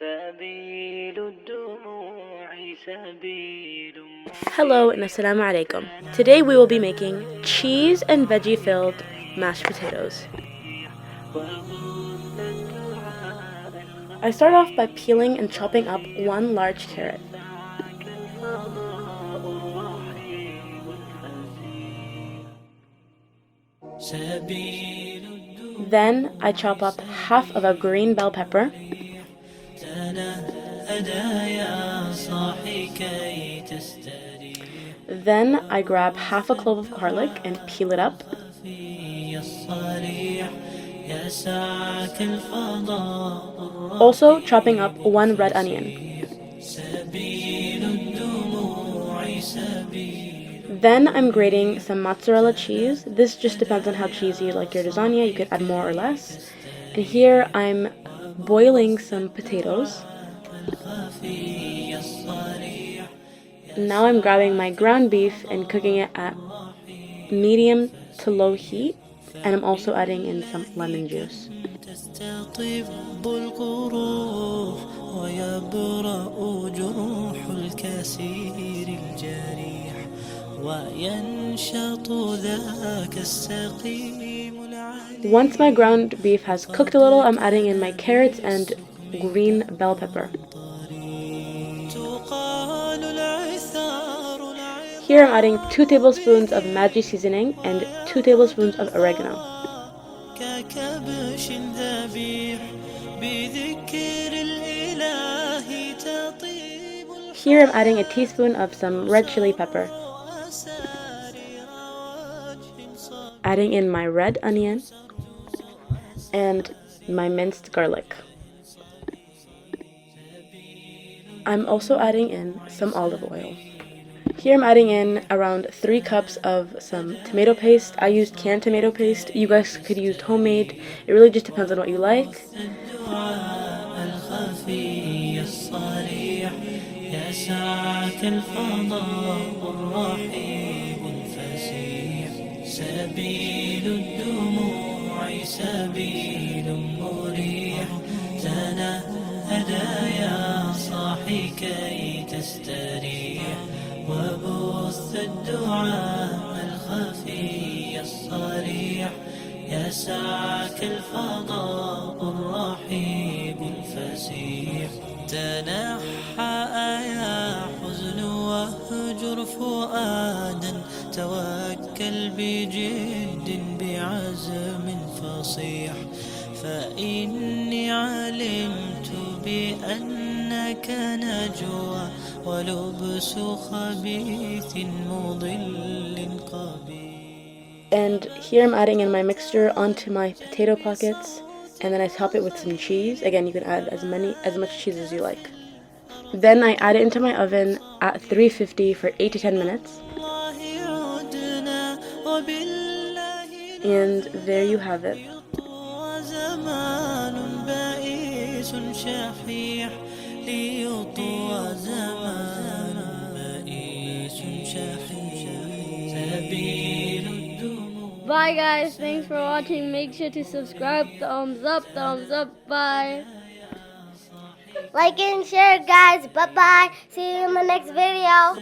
Hello and assalamu alaikum. Today we will be making cheese and veggie filled mashed potatoes. I start off by peeling and chopping up one large carrot. Then I chop up half of a green bell pepper. Then I grab half a clove of garlic and peel it up. Also chopping up one red onion. Then I'm grating some mozzarella cheese. This just depends on how cheesy you like your lasagna. You could add more or less. And here I'm boiling some potatoes. Now I'm grabbing my ground beef and cooking it at medium to low heat. And I'm also adding in some lemon juice. Once my ground beef has cooked a little, I'm adding in my carrots and green bell pepper. Here I'm adding 2 tablespoons of Maggi seasoning and 2 tablespoons of oregano. Here I'm adding a teaspoon of some red chili pepper. Adding in my red onion and my minced garlic. I'm also adding in some olive oil. Here I'm adding in around 3 cups of some tomato paste. I used canned tomato paste. You guys could use homemade. It really just depends on what you like. وبث الدعاء الخفي الصريح يسعك الفضاء الرحيب الفسيح تنحى يا حزن واهجر فؤادا توكل بجد بعزم فصيح فإني علمت بأنك نجوى ولبس خبيث مضل قبيح. And here I'm adding in my mixture onto my potato pockets, and then I top it with some cheese. Again, you can add as much cheese as you like. Then I add it into my oven at 350 for 8 to 10 minutes. And there you have it. Bye guys, thanks for watching. Make sure to subscribe, thumbs up, bye. Like and share guys, bye bye. See you in the next video.